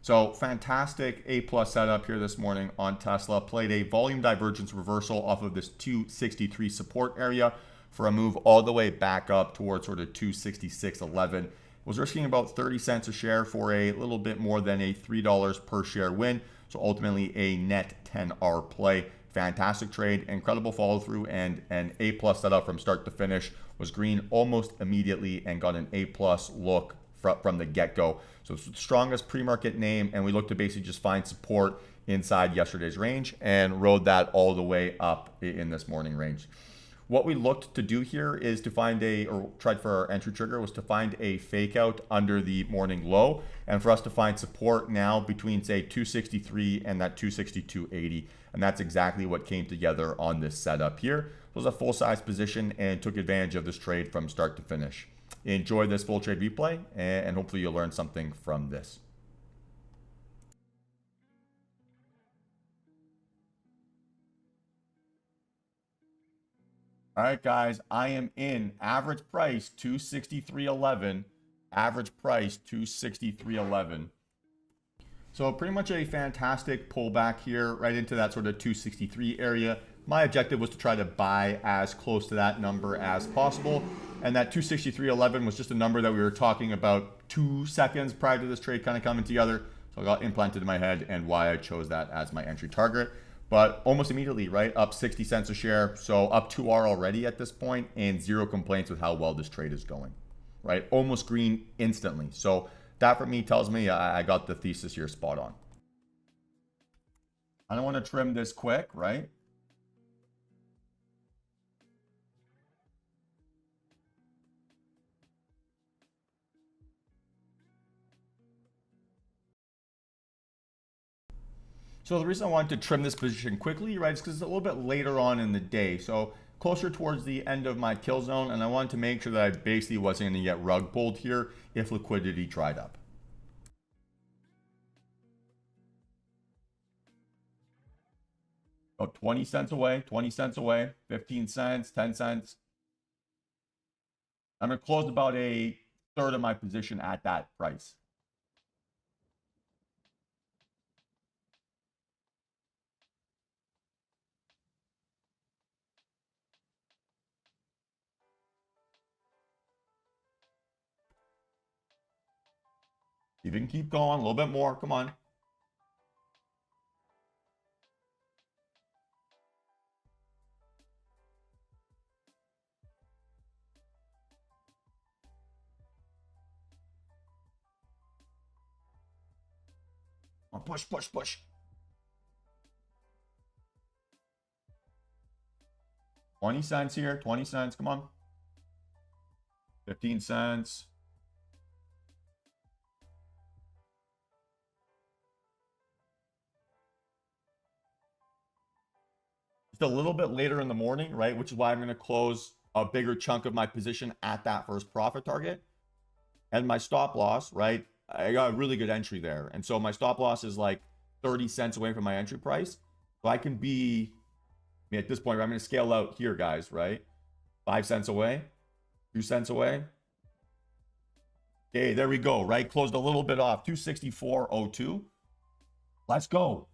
So fantastic A+ setup here this morning on Tesla. Played a volume divergence reversal off of this 263 support area for a move all the way back up towards sort of 266.11. Was risking about 30 cents a share for a little bit more than a $3 per share win. So ultimately a net 10R play. Fantastic trade, incredible follow through, and an A+ setup from start to finish. Was green almost immediately and got an A+ look from the get-go. So it's the strongest pre-market name, and we look to basically just find support inside yesterday's range and rode that all the way up in this morning range. What we looked to do here is to find or tried for our entry trigger, was to find a fake out under the morning low, and for us to find support now between, say, 263 and that 262.80. And that's exactly what came together on this setup here. It was a full-size position and took advantage of this trade from start to finish. Enjoy this full trade replay, and hopefully you'll learn something from this. All right, guys, I am in. Average price 263.11. Average price 263.11. So pretty much a fantastic pullback here right into that sort of 263 area. My objective was to try to buy as close to that number as possible. And that 263.11 was just a number that we were talking about 2 seconds prior to this trade kind of coming together. So I got implanted in my head and why I chose that as my entry target. But almost immediately, right, up 60 cents a share. So up 2R already at this point, and zero complaints with how well this trade is going, right? Almost green instantly. So that for me tells me I got the thesis here spot on. I don't want to trim this quick, right? So the reason I wanted to trim this position quickly, right, is because it's a little bit later on in the day. So closer towards the end of my kill zone, and I wanted to make sure that I basically wasn't going to get rug pulled here if liquidity dried up. Oh, 20 cents away, 20 cents away, 15 cents, 10 cents. I'm going to close about a third of my position at that price. You can keep going a little bit more. Come on. Push, push, push. 20 cents here, 20 cents. Come on. 15 cents. Just a little bit later in the morning, right? Which is why I'm going to close a bigger chunk of my position at that first profit target. And my stop loss, right? I got a really good entry there. And so my stop loss is like 30 cents away from my entry price. So I can be, I mean, at this point, I'm going to scale out here, guys, right? 5 cents away, 2 cents away. Okay, there we go, right? Closed a little bit off, 264.02. Let's go.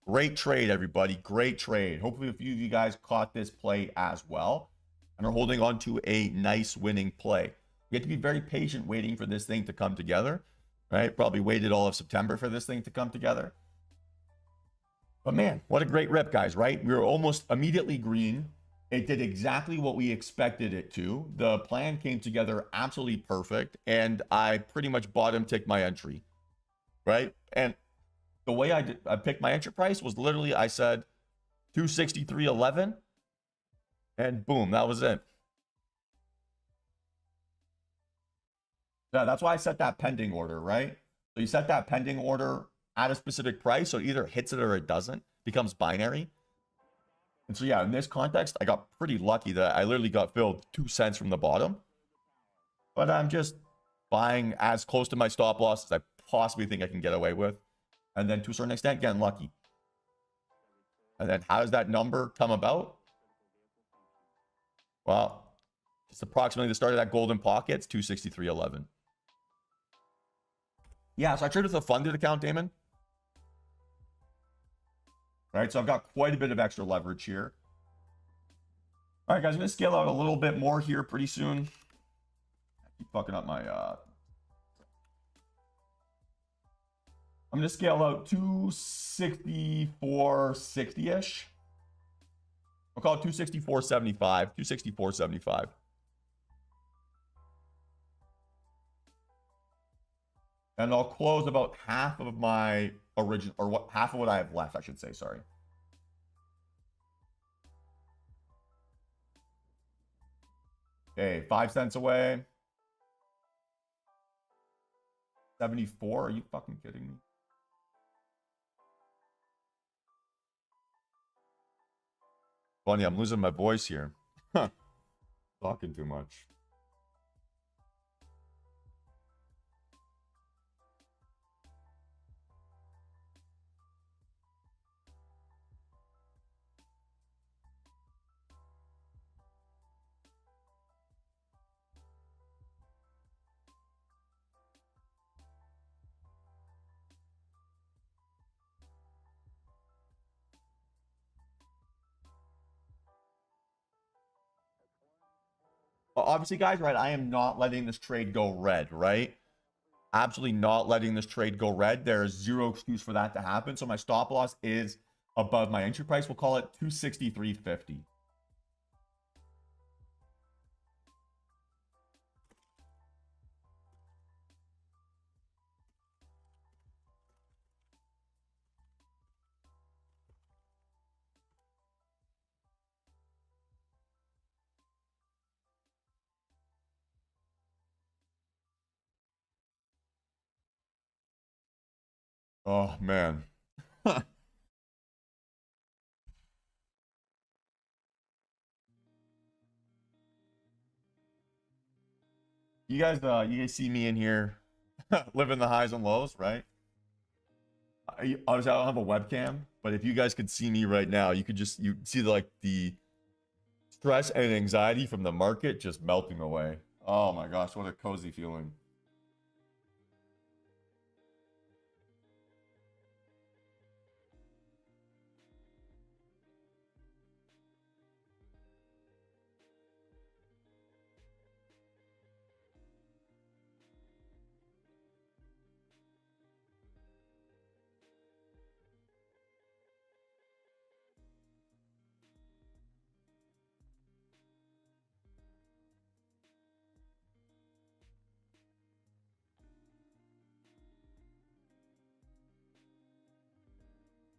Great trade, everybody. Great trade. Hopefully a few of you guys caught this play as well and are holding on to a nice winning play. You have to be very patient waiting for this thing to come together, right? Probably waited all of September for this thing to come together. But man, what a great rip, guys, right? We were almost immediately green. It did exactly what we expected it to. The plan came together absolutely perfect, and I pretty much bottom ticked my entry, right? And the way I picked my entry price was literally, I said 263.11, and boom, that was it. Yeah, that's why I set that pending order, right? So you set that pending order at a specific price, so it either hits it or it doesn't, becomes binary. And so yeah, in this context, I got pretty lucky that I literally got filled 2 cents from the bottom. But I'm just buying as close to my stop loss as I possibly think I can get away with. And then to a certain extent, getting lucky. And then how does that number come about? Well, It's approximately the start of that golden pocket. It's 263.11. Yeah, so I trade with a funded account, Damon. All right, so I've got quite a bit of extra leverage here. All right, guys, I'm going to scale out a little bit more here pretty soon. I keep fucking up my... I'm going to scale out 264.60-ish. I'll call it 264.75. 264.75. And I'll close about half of my original, or what, half of what I have left, I should say, sorry. Okay, 5 cents away. 74, are you fucking kidding me? Funny, I'm losing my voice here. Talking too much. Obviously, guys, right, I am not letting this trade go red, right? Absolutely not letting this trade go red. There is zero excuse for that to happen. So my stop loss is above my entry price. We'll call it 263.50. Oh, man. You guys see me in here living the highs and lows, right? Obviously, I don't have a webcam, but if you guys could see me right now, you see the stress and anxiety from the market just melting away. Oh my gosh, what a cozy feeling.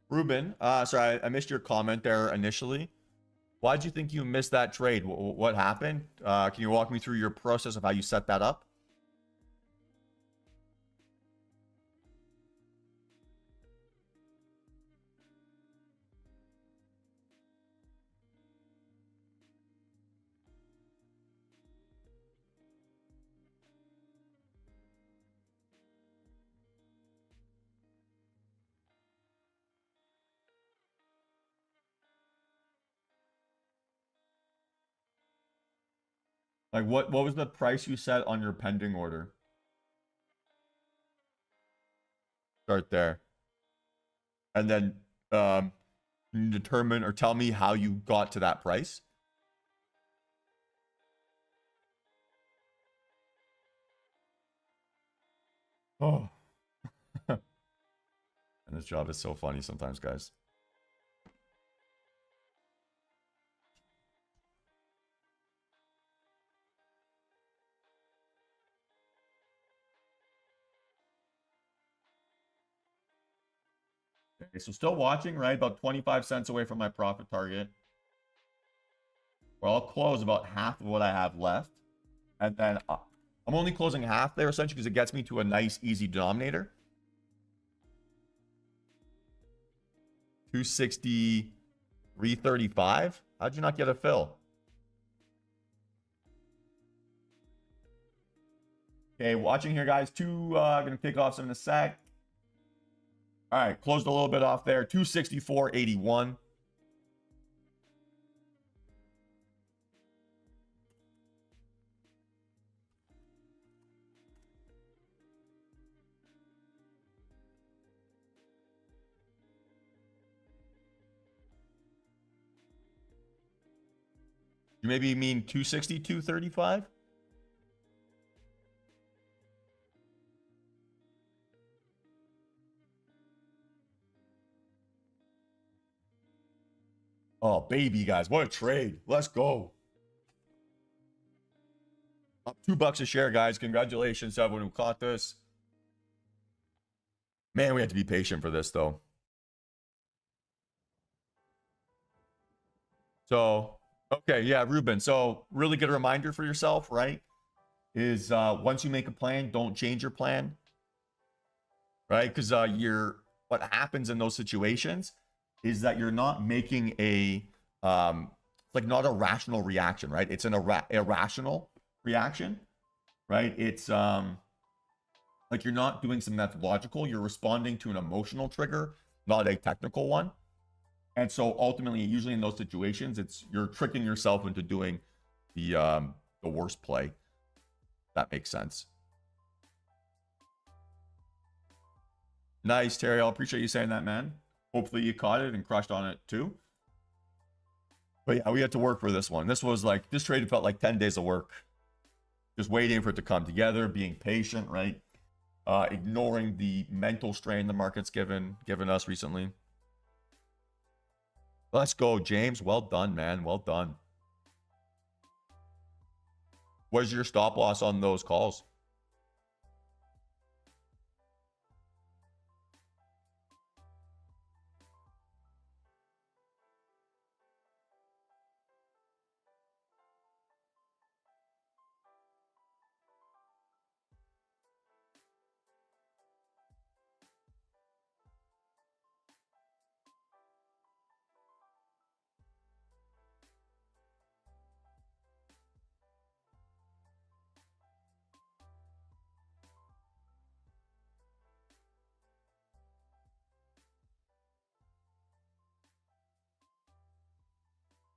Ruben, sorry, I missed your comment there initially. Why did you think you missed that trade? What happened? Can you walk me through your process of how you set that up? Like what was the price you set on your pending order? Start there. And then can you determine or tell me how you got to that price? Oh. And this job is so funny sometimes, guys. Okay, so still watching, right? About 25 cents away from my profit target. Well, I'll close about half of what I have left. And then I'm only closing half there, essentially, because it gets me to a nice, easy denominator. 263.35. How'd you not get a fill? Okay, watching here, guys. Gonna kick off some in a sec. All right, closed a little bit off there. 264.81. You maybe mean 260, 235? Oh, baby, guys. What a trade. Let's go. Up $2 a share, guys. Congratulations to everyone who caught this. Man, we have to be patient for this, though. So, okay, yeah, Ruben. So, really good reminder for yourself, right? Is once you make a plan, don't change your plan, right? Because what happens in those situations is that you're not making a like not a rational reaction, right? It's an irrational reaction, right? It's like you're not doing some methodological, you're responding to an emotional trigger, not a technical one. And so ultimately, usually in those situations, it's you're tricking yourself into doing the worst play. That makes sense. Nice, Terry. I appreciate you saying that, man. Hopefully you caught it and crushed on it too. But yeah, we had to work for this one. This was like, this trade felt like 10 days of work. Just waiting for it to come together, being patient, right? Ignoring the mental strain the market's given us recently. Let's go, James. Well done, man. Well done. Where's your stop loss on those calls?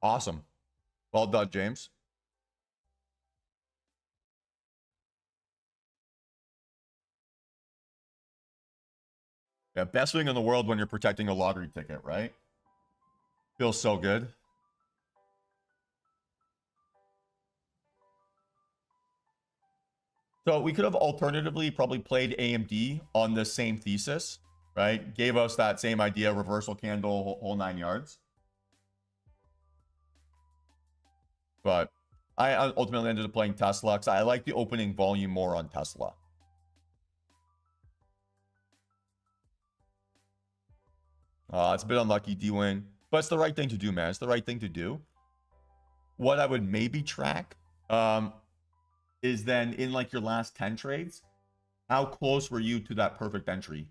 Awesome. Well done, James. Yeah, best thing in the world when you're protecting a lottery ticket, right? Feels so good. So we could have alternatively probably played AMD on the same thesis, right? Gave us that same idea, reversal candle, whole 9 yards. But I ultimately ended up playing Tesla because I like the opening volume more on Tesla. It's a bit unlucky, D-Wing, but it's the right thing to do, man. It's the right thing to do. What I would maybe track is then in like your last 10 trades, how close were you to that perfect entry?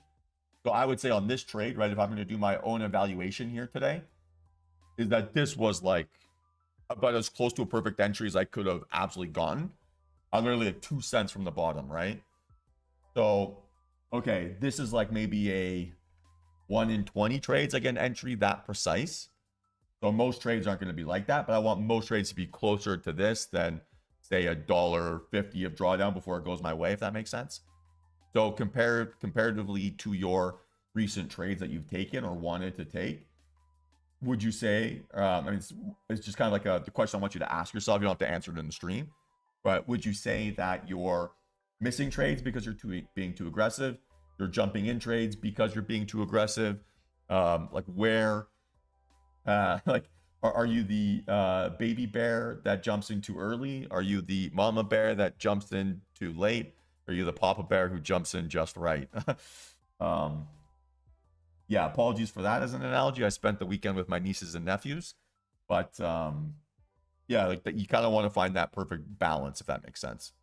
So I would say on this trade, right, if I'm going to do my own evaluation here today, is that this was like about as close to a perfect entry as I could have absolutely gotten. I'm literally like 2 cents from the bottom, right? So, okay, this is like maybe a 1 in 20 trades I get an entry that precise. So most trades aren't going to be like that, but I want most trades to be closer to this than say $1.50 of drawdown before it goes my way, if that makes sense. So comparatively to your recent trades that you've taken or wanted to take, would you say, I mean, it's just kind of like the question I want you to ask yourself. You don't have to answer it in the stream, but would you say that you're missing trades because you're being too aggressive? You're jumping in trades because you're being too aggressive? Like where, like, are you the baby bear that jumps in too early? Are you the mama bear that jumps in too late? Are you the papa bear who jumps in just right? Yeah, apologies for that as an analogy. I spent the weekend with my nieces and nephews, but yeah, like that, you kind of want to find that perfect balance, if that makes sense.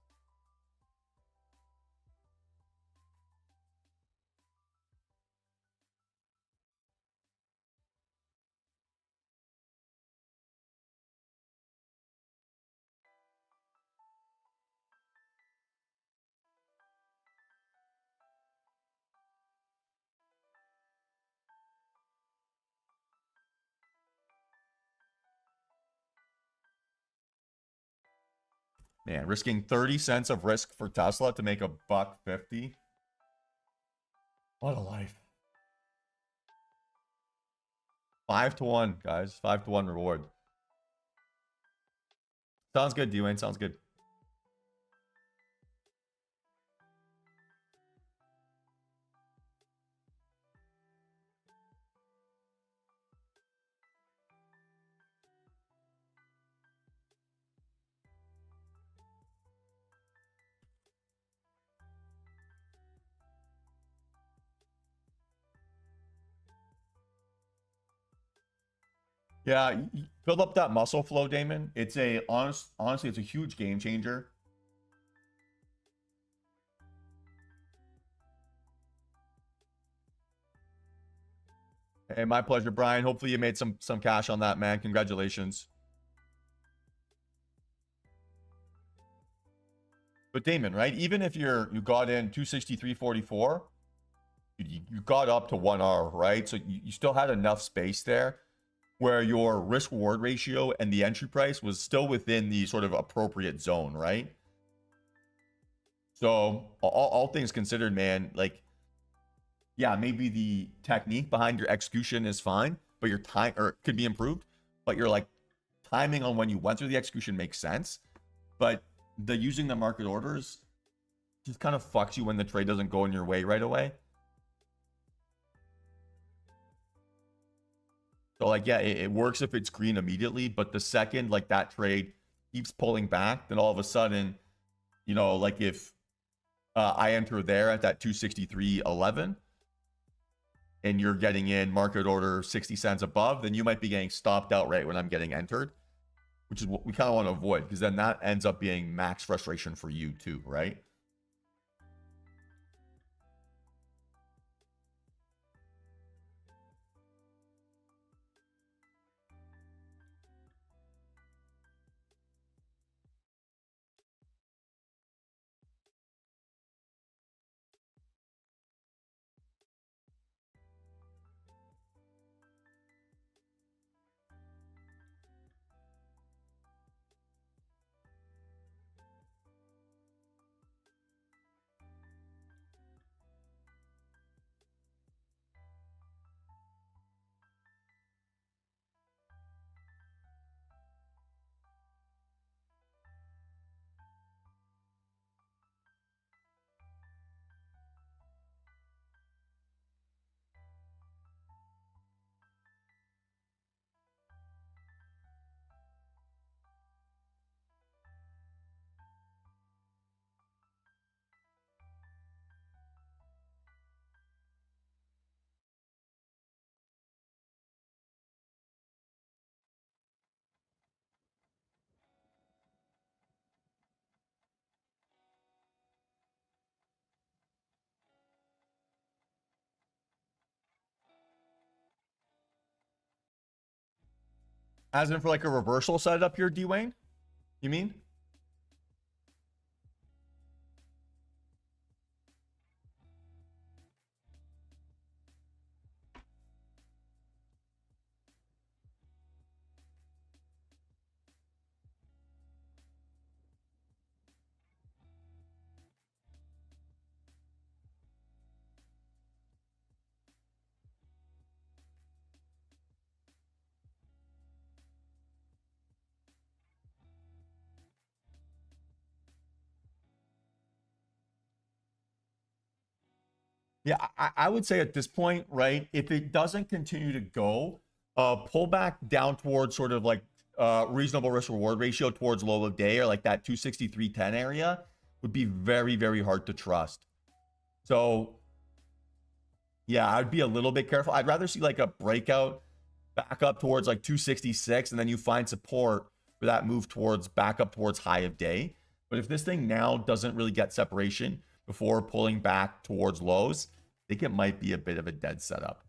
Man, risking 30 cents of risk for Tesla to make $1.50. What a life. 5 to 1, guys. 5 to 1 reward. Sounds good, Dwayne. Sounds good. Yeah, build up that muscle flow, Damon. It's a honestly, it's a huge game changer. Hey, my pleasure, Brian. Hopefully you made some cash on that, man. Congratulations. But Damon, right? Even if you got in 263.44, you got up to 1R, right? So you still had enough space there where your risk reward ratio and the entry price was still within the sort of appropriate zone, right? So all things considered, man, like, yeah, maybe the technique behind your execution is fine, but your time or could be improved, but your like timing on when you went through the execution makes sense. But the using the market orders just kind of fucks you when the trade doesn't go in your way right away. So like, yeah, it works if it's green immediately, but the second like that trade keeps pulling back, then all of a sudden, like if I enter there at that 263.11 and you're getting in market order 60 cents above, then you might be getting stopped out right when I'm getting entered, which is what we kind of want to avoid, because then that ends up being max frustration for you too, right? As in for like a reversal setup here, Dwayne? You mean? Yeah, I would say at this point, right, if it doesn't continue to go, pull back down towards sort of like reasonable risk reward ratio towards low of day or like that 263.10 area would be very, very hard to trust. So yeah, I'd be a little bit careful. I'd rather see like a breakout back up towards like 266 and then you find support for that move towards back up towards high of day. But if this thing now doesn't really get separation before pulling back towards lows, I think it might be a bit of a dead setup.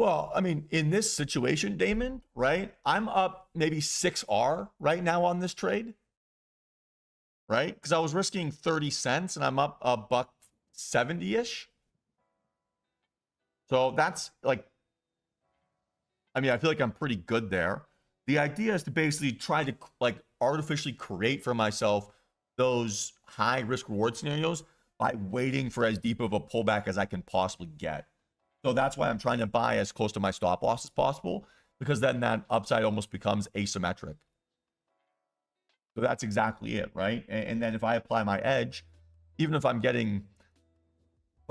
Well, I mean, in this situation, Damon, right? I'm up maybe 6R right now on this trade, right? Because I was risking 30 cents and I'm up a buck 70-ish. So that's like, I mean, I feel like I'm pretty good there. The idea is to basically try to like artificially create for myself those high risk reward scenarios by waiting for as deep of a pullback as I can possibly get. So that's why I'm trying to buy as close to my stop loss as possible, because then that upside almost becomes asymmetric. So that's exactly it, right? And then if I apply my edge, even if I'm getting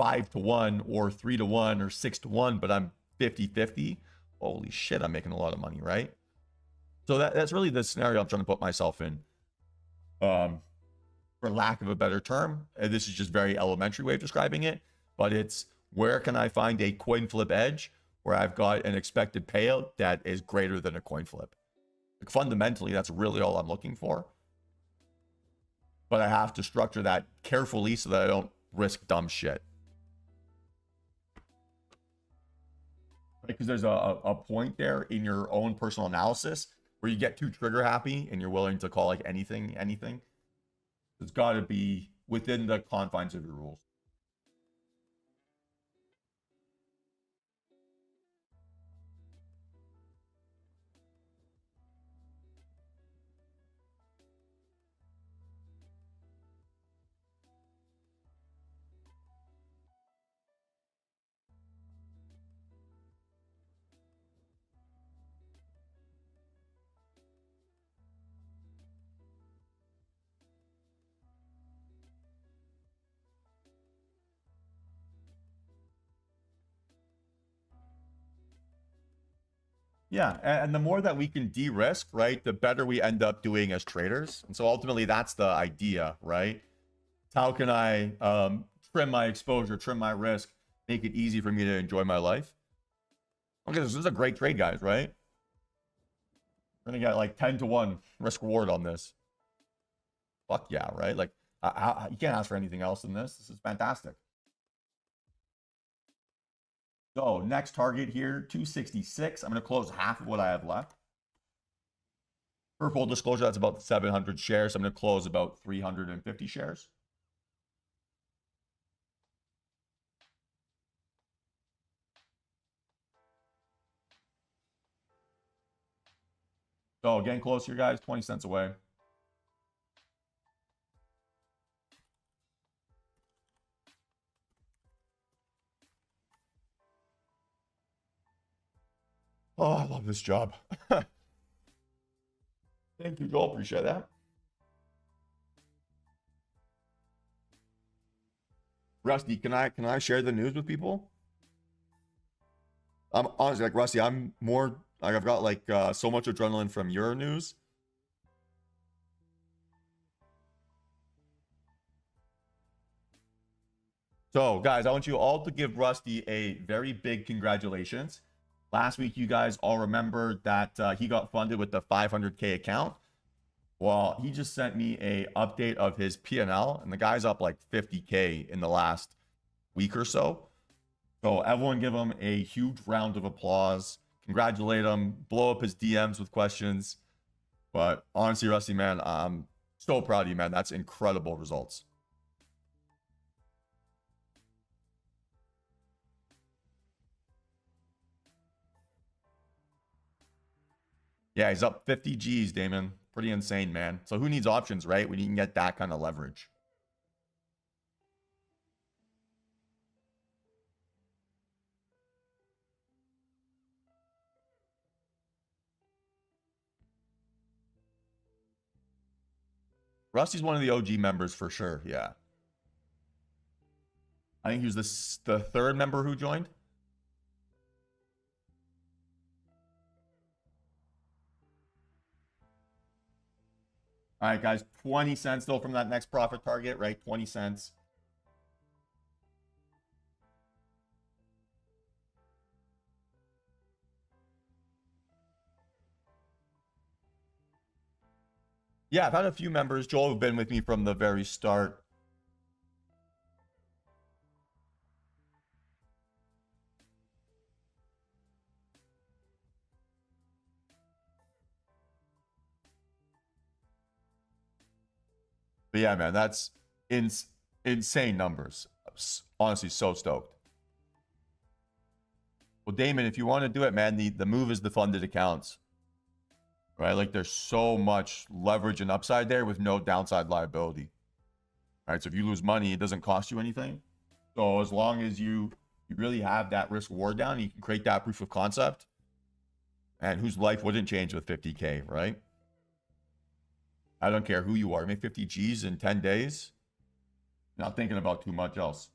5-1 or 3-1 or 6-1, but I'm 50-50, holy shit, I'm making a lot of money, right? So that's really the scenario I'm trying to put myself in. For lack of a better term, this is just very elementary way of describing it, but it's where can I find a coin flip edge where I've got an expected payout that is greater than a coin flip. Like fundamentally, that's really all I'm looking for. But I have to structure that carefully so that I don't risk dumb shit. Because there's a point there in your own personal analysis where you get too trigger happy and you're willing to call like anything. It's got to be within the confines of your rules. Yeah, and the more that we can de-risk, right, the better we end up doing as traders. And so ultimately, that's the idea, right? How can I trim my exposure, trim my risk, make it easy for me to enjoy my life? Okay, this is a great trade, guys, right? We're gonna get like 10-1 risk reward on this. Fuck yeah, right? Like, you can't ask for anything else than this. This is fantastic. So next target here, 266. I'm going to close half of what I have left. For full disclosure, that's about 700 shares. I'm going to close about 350 shares. So getting close here, guys, 20 cents away. Oh, I love this job. Thank you, Joel. Appreciate that. Rusty, can I share the news with people? I'm honestly like Rusty. I'm more like I've got like so much adrenaline from your news. So, guys, I want you all to give Rusty a very big congratulations. Last week, you guys all remember that he got funded with the 500K account. Well, he just sent me a update of his P&L, and the guy's up like 50K in the last week or so. So everyone give him a huge round of applause. Congratulate him. Blow up his DMs with questions. But honestly, Rusty, man, I'm so proud of you, man. That's incredible results. Yeah, he's up 50 G's, Damon. Pretty insane, man. So who needs options, right? When you can get that kind of leverage. Rusty's one of the OG members for sure. Yeah. I think he was the third member who joined. All right, guys, 20 cents though from that next profit target, right? 20 cents. Yeah, I've had a few members, Joel, who've been with me from the very start. But yeah, man, that's insane numbers. Honestly, so stoked. Well, Damon, if you want to do it, man, the move is the funded accounts, right? Like there's so much leverage and upside there with no downside liability, right? So if you lose money, it doesn't cost you anything. So as long as you really have that risk reward down, you can create that proof of concept, and whose life wouldn't change with 50K, right? I don't care who you are. Make 50 G's in 10 days. Not thinking about too much else.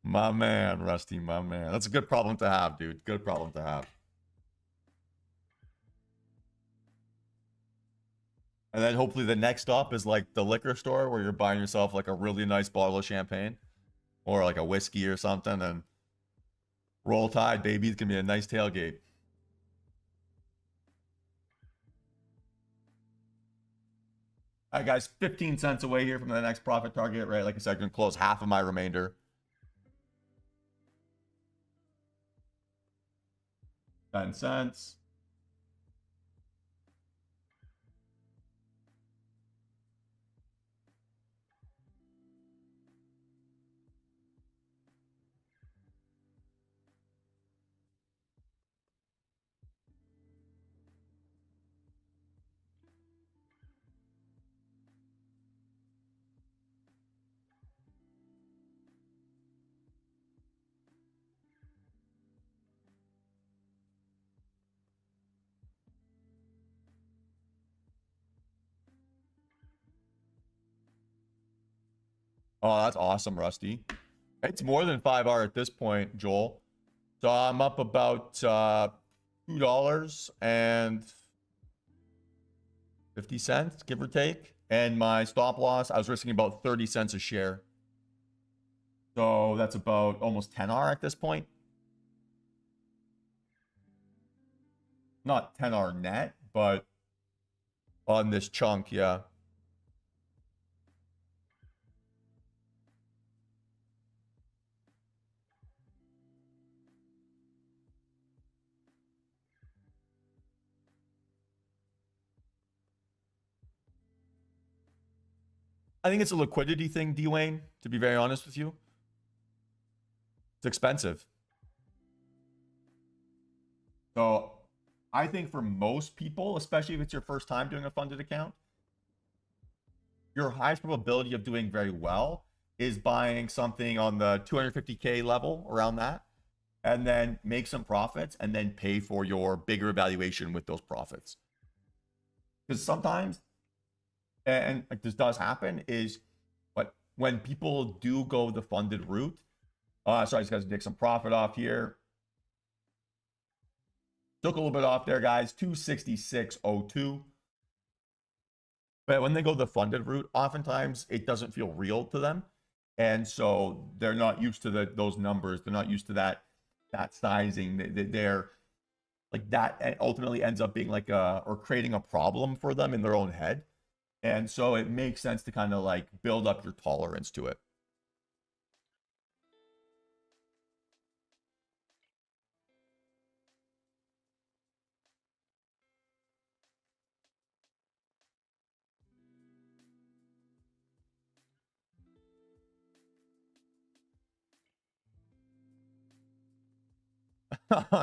My man, Rusty, my man. That's a good problem to have, dude. Good problem to have. And then hopefully the next stop is like the liquor store where you're buying yourself like a really nice bottle of champagne or like a whiskey or something, and roll tide, baby. It's gonna be a nice tailgate. All right, guys, 15 cents away here from the next profit target, right? Like I said, I can close half of my remainder. 10 cents. Oh, that's awesome, Rusty. It's more than 5R at this point, Joel. So I'm up about $2.50, give or take. And my stop loss, I was risking about 30 cents a share. So that's about almost 10R at this point. Not 10R net, but on this chunk, yeah. I think it's a liquidity thing, Dwayne, to be very honest with you. It's expensive. So I think for most people, especially if it's your first time doing a funded account, your highest probability of doing very well is buying something on the 250K level, around that, and then make some profits and then pay for your bigger evaluation with those profits. Because sometimes, and like this does happen, is what when people do go the funded route. Sorry, I just got to take some profit off here. Took a little bit off there, guys. 266.02. But when they go the funded route, oftentimes it doesn't feel real to them, and so they're not used to those numbers. They're not used to that sizing. They're like that ultimately ends up being like or creating a problem for them in their own head, and so it makes sense to kind of like build up your tolerance to it.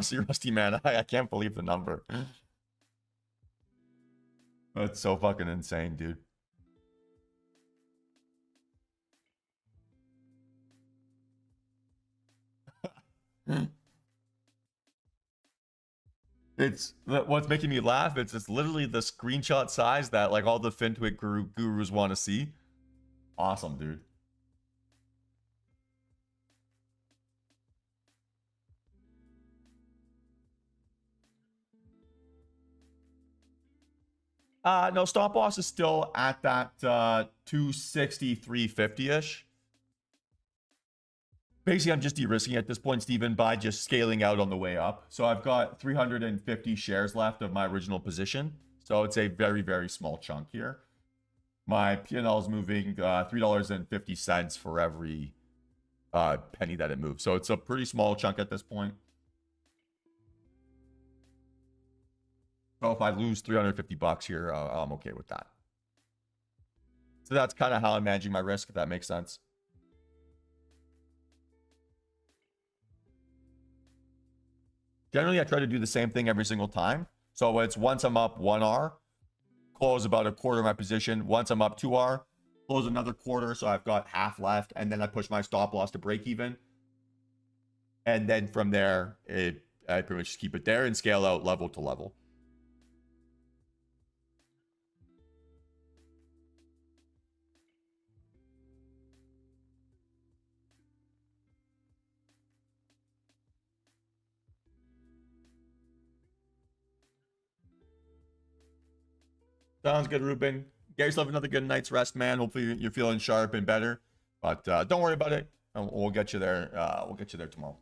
See, Rusty, man, I can't believe the number. That's so fucking insane, dude. It's what's making me laugh. It's literally the screenshot size that like all the FinTwit gurus want to see. Awesome, dude. No, stop loss is still at that 263.50-ish. Basically, I'm just de-risking at this point, Steven, by just scaling out on the way up. So I've got 350 shares left of my original position. So it's a very, very small chunk here. My P&L is moving $3.50 for every penny that it moves. So it's a pretty small chunk at this point. So if I lose 350 bucks here, I'm okay with that. So that's kind of how I'm managing my risk, if that makes sense. Generally, I try to do the same thing every single time. So it's once I'm up 1R, close about a quarter of my position. Once I'm up 2R, close another quarter, so I've got half left, and then I push my stop loss to break even. And then from there, I pretty much just keep it there and scale out level to level. Sounds good, Ruben. Get yourself another good night's rest, man. Hopefully you're feeling sharp and better. But don't worry about it. We'll get you there. We'll get you there tomorrow.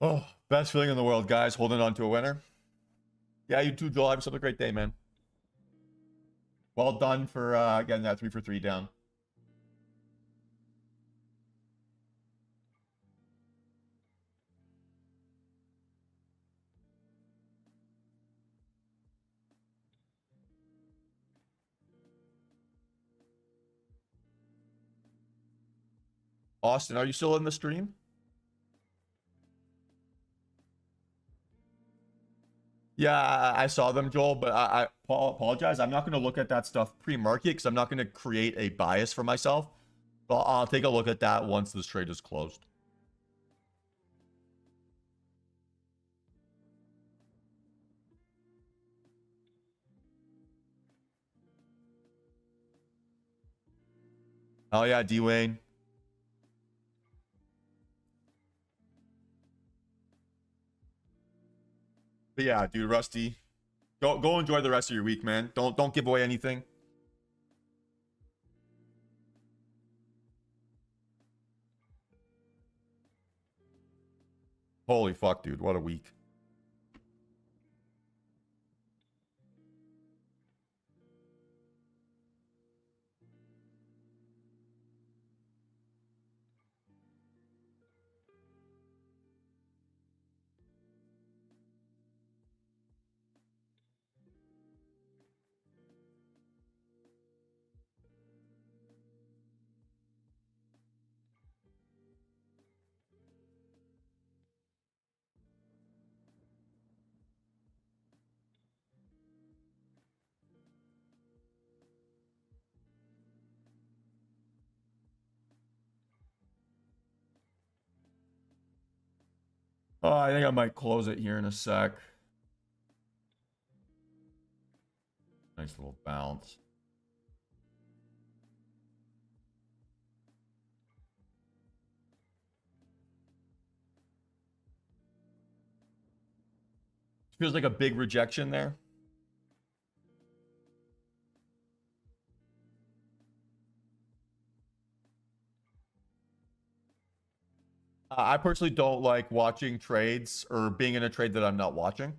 Oh, best feeling in the world, guys. Holding on to a winner. Yeah, you too, Joel. Have yourself a great day, man. Well done for getting that 3 for 3 down. Austin, are you still in the stream? Yeah, I saw them, Joel, but I apologize. I'm not going to look at that stuff pre-market because I'm not going to create a bias for myself. But I'll take a look at that once this trade is closed. Oh yeah, D-Wayne. But yeah, dude, Rusty. Go enjoy the rest of your week, man. Don't give away anything. Holy fuck, dude. What a week. Oh, I think I might close it here in a sec. Nice little bounce. Feels like a big rejection there. I personally don't like watching trades or being in a trade that I'm not watching.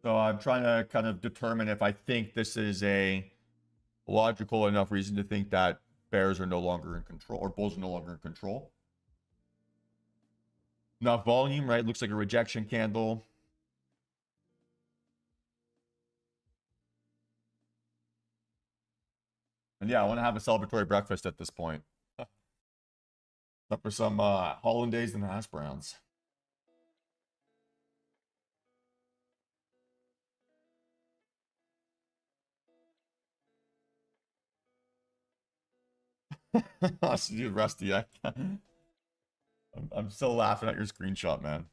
So I'm trying to kind of determine if I think this is a logical enough reason to think that bears are no longer in control or bulls are no longer in control. Enough volume, right? Looks like a rejection candle. And yeah, I want to have a celebratory breakfast at this point. Up for some hollandaise and hash browns. Dude, Rusty, I'm still laughing at your screenshot, man.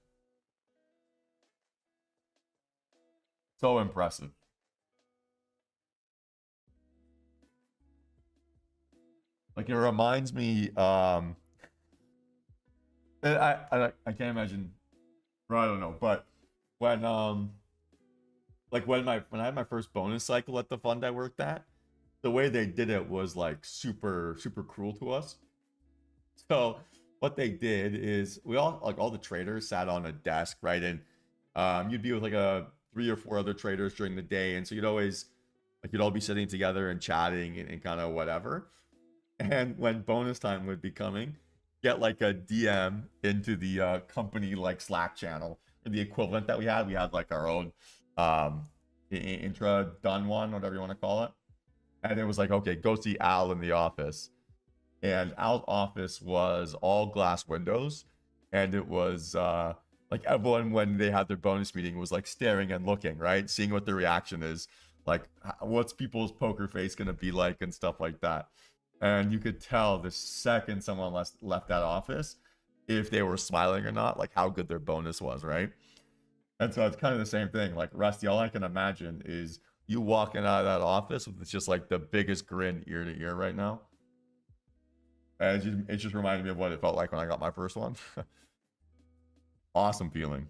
So impressive. Like it reminds me, I can't imagine. Or I don't know, but when like when I had my first bonus cycle at the fund I worked at, the way they did it was like super cruel to us. So what they did is we all like all the traders sat on a desk, right? And you'd be with like a 3 or 4 other traders during the day, and so you'd always like you'd all be sitting together and chatting and kind of whatever. And when bonus time would be coming, get like a DM into the company like Slack channel or the equivalent that we had. We had like our own intra done one, whatever you want to call it. And it was like, okay, go see Al in the office. And Al's office was all glass windows, and it was like everyone when they had their bonus meeting was like staring and looking, right, seeing what the reaction is, like what's people's poker face gonna be like and stuff like that. And you could tell the second someone left that office if they were smiling or not, like how good their bonus was, right? And so it's kind of the same thing. Like Rusty, all I can imagine is you walking out of that office with just like the biggest grin ear to ear right now. And it just reminded me of what it felt like when I got my first one. Awesome feeling.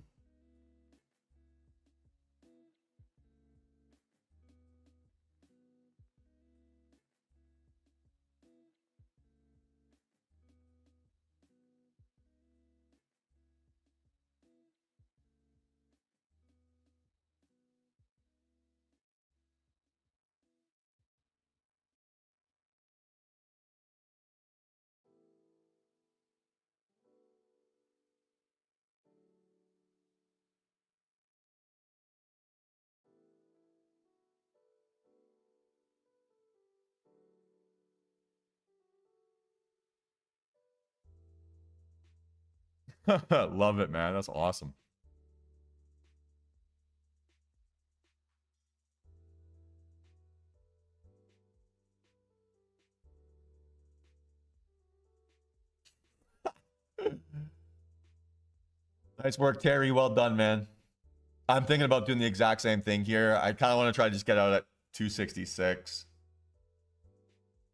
Love it, man. That's awesome. Nice work, Terry. Well done, man. I'm thinking about doing the exact same thing here. I kind of want to try to just get out at 266.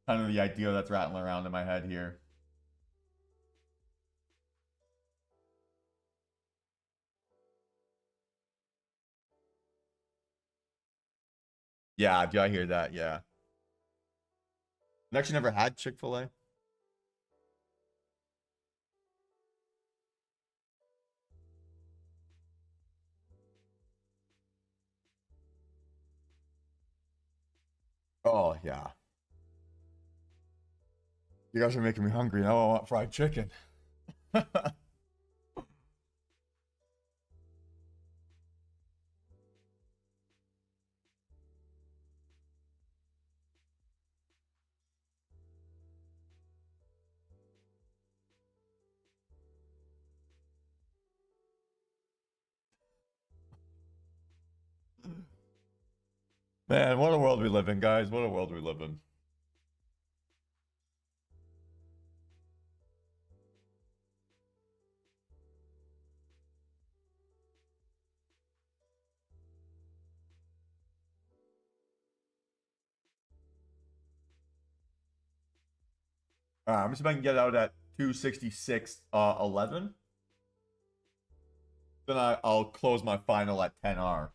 Kind of the idea that's rattling around in my head here. Yeah, do I hear that? Yeah. I've actually never had Chick-fil-A. Oh, yeah. You guys are making me hungry. Now I want fried chicken. Man, what a world we live in, guys. What a world we live in. Let me see if I can get out at 266 11. Then I'll close my final at 10R.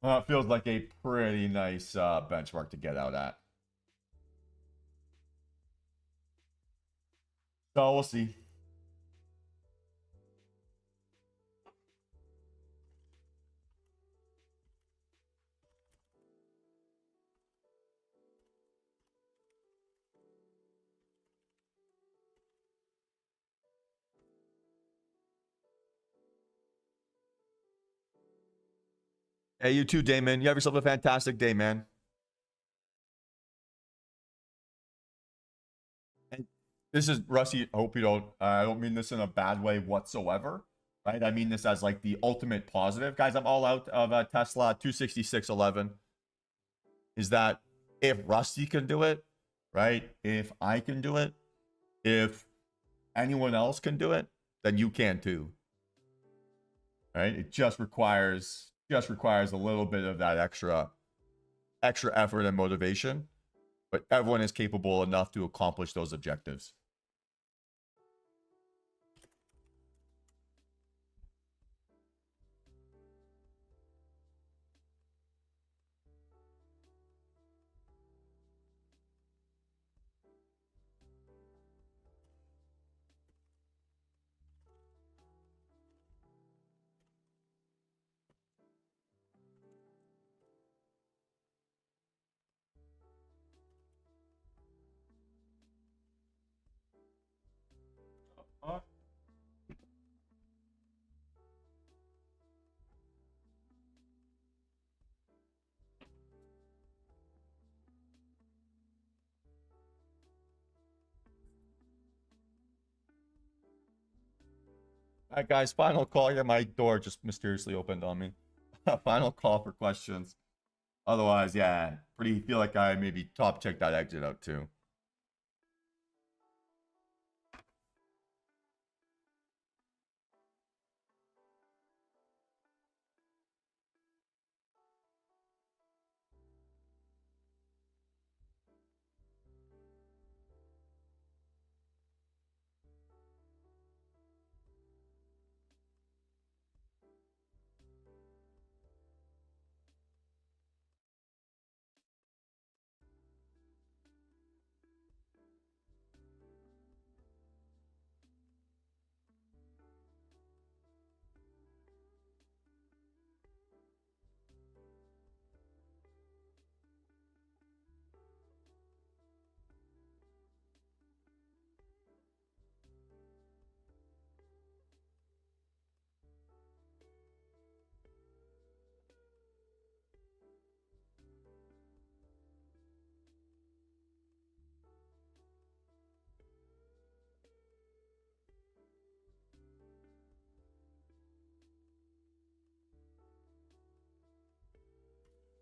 It feels like a pretty nice benchmark to get out at. So we'll see. Hey, you too, Damon. You have yourself a fantastic day, man. And this is Rusty. I hope you don't. I don't mean this in a bad way whatsoever, right? I mean this as like the ultimate positive, guys. I'm all out of Tesla 26611. Is that if Rusty can do it, right? If I can do it, if anyone else can do it, then you can too, right? It just requires Just requires a little bit of that extra effort and motivation, but everyone is capable enough to accomplish those objectives. All right, guys, final call. Yeah, my door just mysteriously opened on me. Final call for questions. Otherwise, yeah, pretty feel like I maybe top check that exit out too.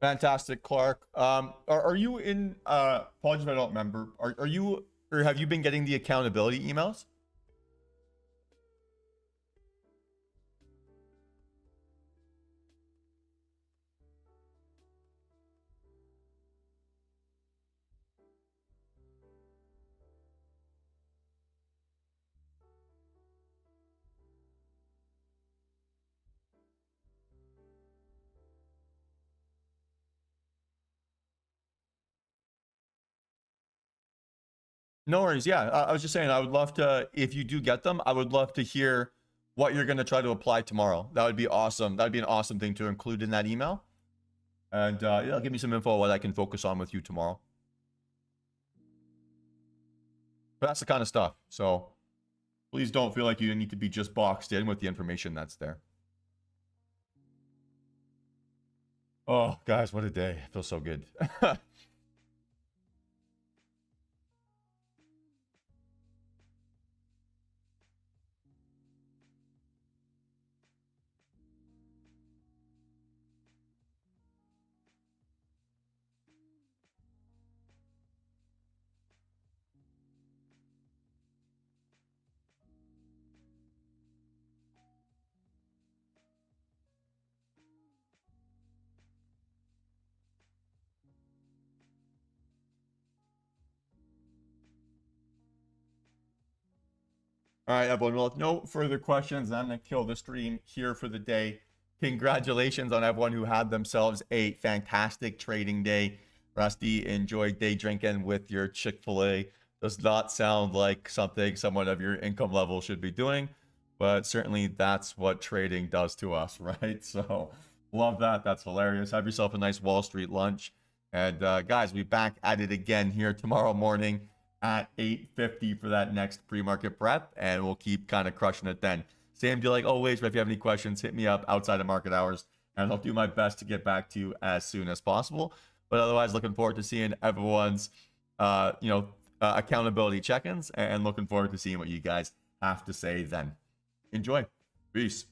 Fantastic, Clark. Are you in? Apologies if I don't remember. Are you or have you been getting the accountability emails? No worries. Yeah, I was just saying I would love to, if you do get them, I would love to hear what you're going to try to apply tomorrow. That would be awesome. That'd be an awesome thing to include in that email. And yeah, give me some info on what I can focus on with you tomorrow. But that's the kind of stuff. So please don't feel like you need to be just boxed in with the information that's there. Oh, guys, what a day. It feels so good. All right, everyone. Well, if no further questions, I'm going to kill the stream here for the day. Congratulations on everyone who had themselves a fantastic trading day. Rusty, enjoy day drinking with your Chick-fil-A. Does not sound like something someone of your income level should be doing, but certainly that's what trading does to us, right? So love that. That's hilarious. Have yourself a nice Wall Street lunch. And guys, we'll be back at it again here tomorrow morning at 8:50 for that next pre-market prep, and we'll keep kind of crushing it then. Same deal like always, but if you have any questions, hit me up outside of market hours, and I'll do my best to get back to you as soon as possible. But otherwise, looking forward to seeing everyone's, accountability check-ins, and looking forward to seeing what you guys have to say then. Enjoy. Peace.